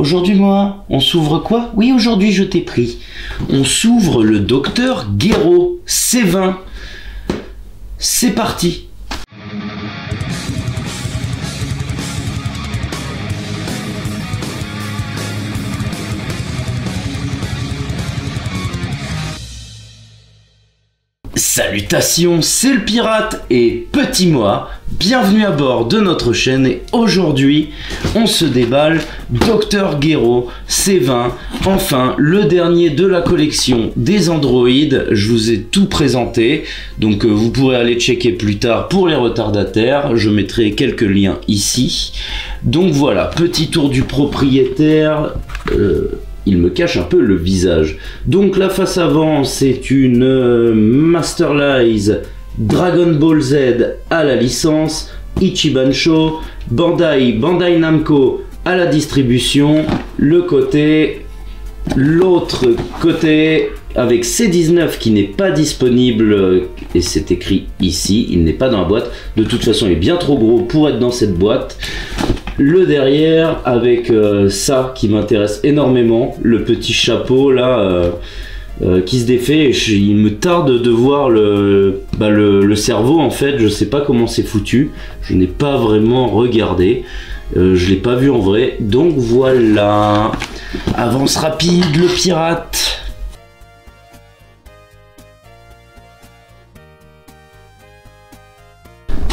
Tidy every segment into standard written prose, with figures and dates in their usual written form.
Aujourd'hui, moi, on s'ouvre quoi? Oui, aujourd'hui, je t'ai pris. On s'ouvre le Docteur Gero C20. C'est parti. Salutations, c'est le pirate et petit moi, bienvenue à bord de notre chaîne et aujourd'hui on se déballe Docteur Gero C20, enfin le dernier de la collection des androïdes. Je vous ai tout présenté, donc vous pourrez aller checker plus tard pour les retardataires, je mettrai quelques liens ici. Donc voilà, petit tour du propriétaire. Il me cache un peu le visage. Donc la face avant, c'est une Masterlize Dragon Ball Z à la licence, Ichiban Show, Bandai Namco à la distribution, l'autre côté avec C19 qui n'est pas disponible et c'est écrit ici, il n'est pas dans la boîte. De toute façon, il est bien trop gros pour être dans cette boîte. Le derrière avec ça qui m'intéresse énormément, le petit chapeau là qui se défait. Il me tarde de voir le cerveau en fait, je sais pas comment c'est foutu, je n'ai pas vraiment regardé, je l'ai pas vu en vrai, donc voilà. Avance rapide le pirate.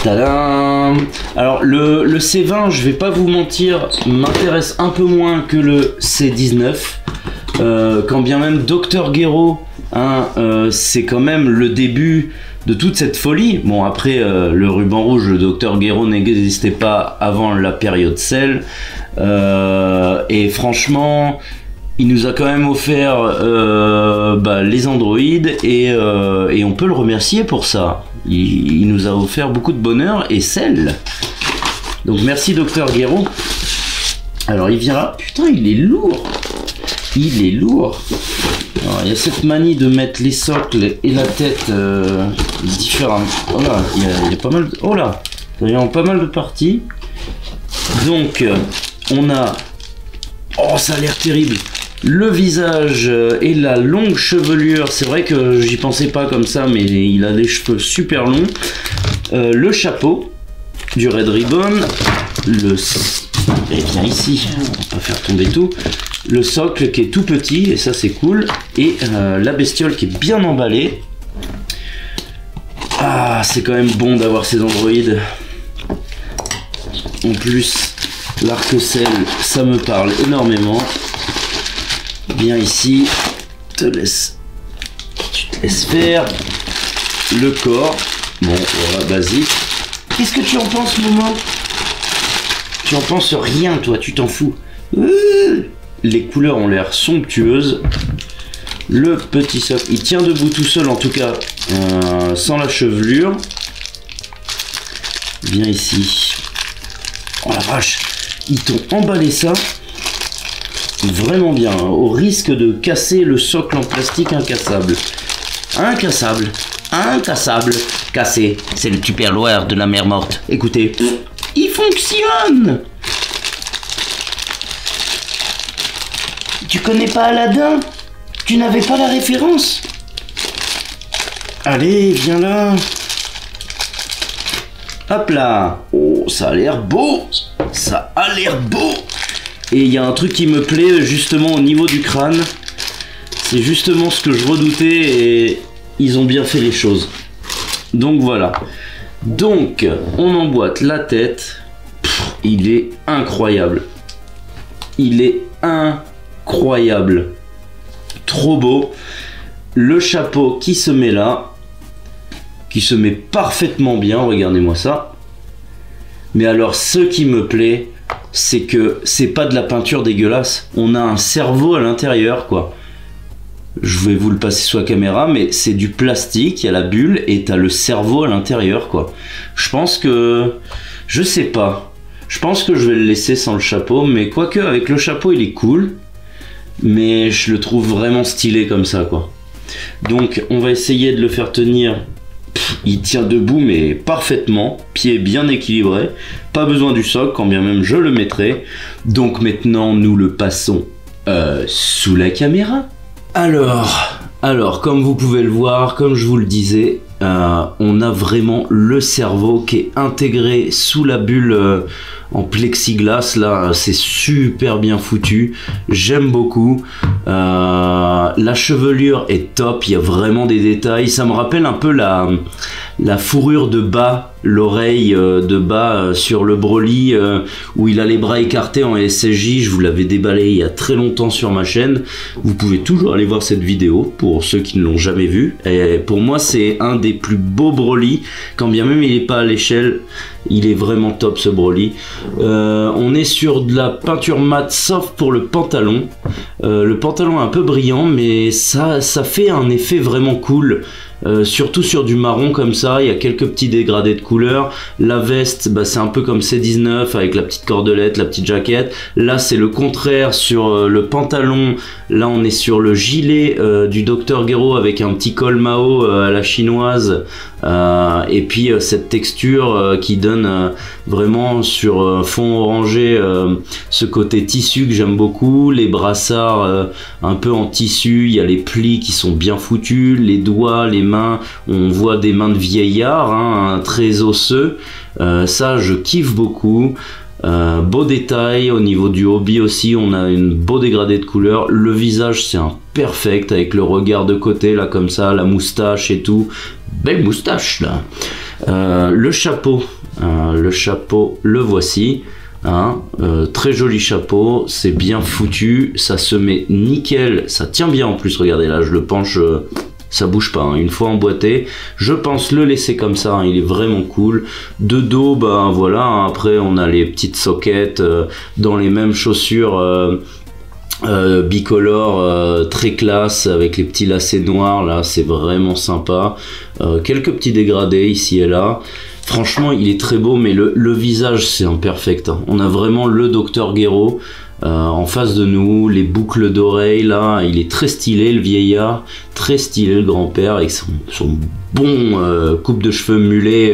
Tadam! Alors le C20, je vais pas vous mentir, m'intéresse un peu moins que le C19. Quand bien même Docteur Gero, c'est quand même le début de toute cette folie. Bon après le ruban rouge, le Docteur Gero n'existait pas avant la période Cell. Et franchement, il nous a quand même offert les androïdes et on peut le remercier pour ça. Il nous a offert beaucoup de bonheur et Cell. Donc merci Docteur Gero. Alors il vient là. Putain, il est lourd. Il est lourd. Alors, il y a cette manie de mettre les socles et la tête différemment. Oh là, il y a pas mal de... Oh là, il y a pas mal de parties. Donc on a... Oh, ça a l'air terrible. Le visage et la longue chevelure, c'est vrai que j'y pensais pas comme ça, mais il a des cheveux super longs. Le chapeau du Red Ribbon, et bien ici, on va faire tomber tout. Le socle qui est tout petit, et ça c'est cool. Et la bestiole qui est bien emballée. Ah, c'est quand même bon d'avoir ces androïdes. En plus, l'arc-cell, ça me parle énormément. Bien ici, tu te laisses faire le corps. Bon, voilà, basique. Qu'est-ce que tu en penses, Momo? Tu en penses rien, toi, tu t'en fous. Les couleurs ont l'air somptueuses. Le petit socle, il tient debout tout seul, en tout cas, sans la chevelure. Bien ici. Oh la vache, ils t'ont emballé ça. Vraiment bien, hein, au risque de casser le socle en plastique incassable. Incassable, cassé, c'est le tupperware de la mer morte. Écoutez, il fonctionne. Tu connais pas Aladdin? Tu n'avais pas la référence? Allez, viens là. Hop là. Oh, ça a l'air beau. Ça a l'air beau. Et il y a un truc qui me plaît justement au niveau du crâne. C'est justement ce que je redoutais et ils ont bien fait les choses. Donc voilà. Donc on emboîte la tête. Il est incroyable. Il est incroyable. Trop beau. Le chapeau qui se met là. Qui se met parfaitement bien. Regardez-moi ça. Mais alors ce qui me plaît, c'est que c'est pas de la peinture dégueulasse, on a un cerveau à l'intérieur quoi. Je vais vous le passer sur la caméra, mais c'est du plastique, il y a la bulle et t'as le cerveau à l'intérieur quoi. Je pense que... je sais pas. Je pense que je vais le laisser sans le chapeau, mais quoique avec le chapeau il est cool. Mais je le trouve vraiment stylé comme ça quoi. Donc on va essayer de le faire tenir il tient debout mais parfaitement, pied bien équilibré, pas besoin du socle quand bien même je le mettrai. Donc maintenant nous le passons sous la caméra. Alors comme vous pouvez le voir, comme je vous le disais, on a vraiment le cerveau qui est intégré sous la bulle en plexiglas là, c'est super bien foutu, j'aime beaucoup. La chevelure est top, il y a vraiment des détails, ça me rappelle un peu la fourrure de bas, l'oreille de bas sur le Broly où il a les bras écartés en SSJ. Je vous l'avais déballé il y a très longtemps sur ma chaîne, vous pouvez toujours aller voir cette vidéo pour ceux qui ne l'ont jamais vu. Et pour moi c'est un des plus beaux Broly, quand bien même il n'est pas à l'échelle, il est vraiment top ce Broly. On est sur de la peinture mat sauf pour le pantalon. Le pantalon est un peu brillant mais ça fait un effet vraiment cool. Surtout sur du marron comme ça, il y a quelques petits dégradés de couleur. La veste, bah, c'est un peu comme C19 avec la petite cordelette, la petite jaquette. Là c'est le contraire sur le pantalon. Là on est sur le gilet du Dr Gero avec un petit col Mao à la chinoise. Et puis cette texture qui donne vraiment sur fond orangé ce côté tissu que j'aime beaucoup. Les brassards un peu en tissu, il y a les plis qui sont bien foutus, les doigts, les mains, on voit des mains de vieillard, hein, très osseux. Ça je kiffe beaucoup. Beau détail au niveau du hobby aussi, on a une beau dégradé de couleur. Le visage c'est un perfect avec le regard de côté là comme ça, la moustache et tout, belle moustache là. Le chapeau le voici, hein, très joli chapeau, c'est bien foutu, ça se met nickel, ça tient bien en plus, regardez là je le penche, ça bouge pas, hein. Une fois emboîté, je pense le laisser comme ça, hein, il est vraiment cool. De dos, bah voilà, hein, après on a les petites soquettes dans les mêmes chaussures bicolore, très classe avec les petits lacets noirs là, c'est vraiment sympa. Quelques petits dégradés ici et là. Franchement il est très beau, mais le visage c'est imperfect, hein. On a vraiment le Dr Gero en face de nous, les boucles d'oreilles là, il est très stylé le vieillard, très stylé le grand-père avec son bon coupe de cheveux mulet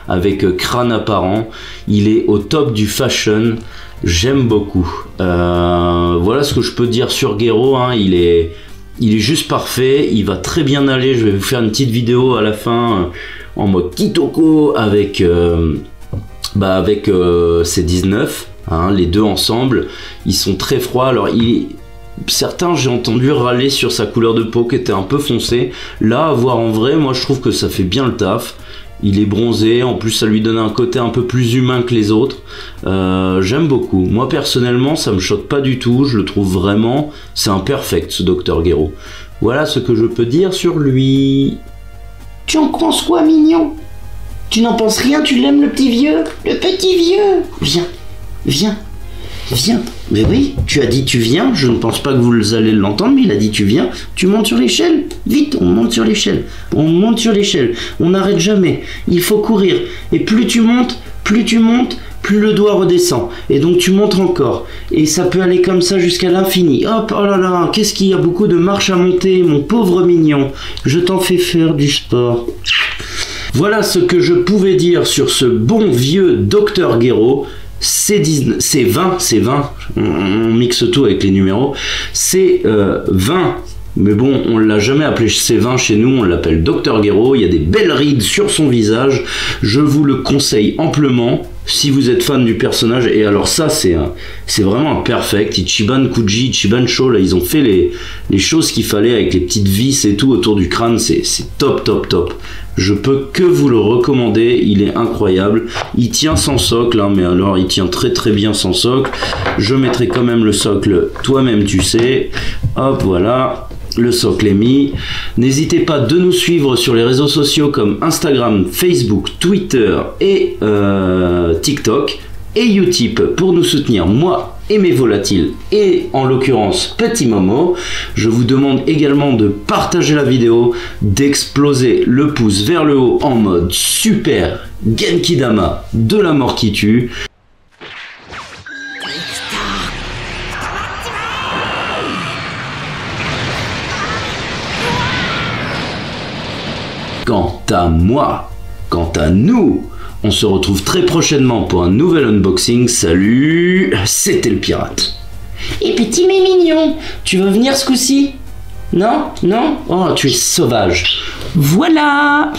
avec crâne apparent. Il est au top du fashion, j'aime beaucoup. Voilà ce que je peux dire sur Gero, hein. Il est juste parfait, il va très bien aller. Je vais vous faire une petite vidéo à la fin en mode Kitoko avec C19, hein, les deux ensemble. Ils sont très froids. Alors certains j'ai entendu râler sur sa couleur de peau qui était un peu foncée. Là à voir en vrai, moi je trouve que ça fait bien le taf. Il est bronzé, en plus ça lui donne un côté un peu plus humain que les autres. J'aime beaucoup. Moi personnellement ça me choque pas du tout, je le trouve vraiment, c'est un perfect ce Dr Gero. Voilà ce que je peux dire sur lui. Tu en penses quoi, mignon? Tu n'en penses rien, tu l'aimes le petit vieux? Le petit vieux! Viens. Mais oui, tu as dit tu viens, je ne pense pas que vous allez l'entendre, mais il a dit tu viens, tu montes sur l'échelle, vite, on monte sur l'échelle, on n'arrête jamais, il faut courir, et plus tu montes, plus le doigt redescend, et donc tu montes encore, et ça peut aller comme ça jusqu'à l'infini. Hop, oh là là, qu'est-ce qu'il y a beaucoup de marches à monter, mon pauvre mignon, je t'en fais faire du sport. Voilà ce que je pouvais dire sur ce bon vieux Dr Gero. C'est 20, on mixe tout avec les numéros, c'est 20, mais bon, on l'a jamais appelé C20 chez nous, on l'appelle Dr Gero. Il y a des belles rides sur son visage, je vous le conseille amplement si vous êtes fan du personnage. Et alors ça c'est vraiment un perfect. Ichiban Kuji, Ichiban Sho, là ils ont fait les choses qu'il fallait avec les petites vis et tout autour du crâne, c'est top. Je peux que vous le recommander, il est incroyable. Il tient sans socle, hein, mais alors il tient très bien sans socle. Je mettrai quand même le socle, toi-même tu sais. Hop, voilà, le socle est mis. N'hésitez pas de nous suivre sur les réseaux sociaux comme Instagram, Facebook, Twitter et TikTok et Utip pour nous soutenir, moi et mes volatiles, et en l'occurrence Petit Momo. Je vous demande également de partager la vidéo, d'exploser le pouce vers le haut en mode super Genkidama de la mort qui tue. Quand à moi, quant à nous, on se retrouve très prochainement pour un nouvel unboxing. Salut, c'était le pirate. Et petit mais mignon, tu veux venir ce coup-ci? Non? Non? Oh, tu es sauvage. Voilà!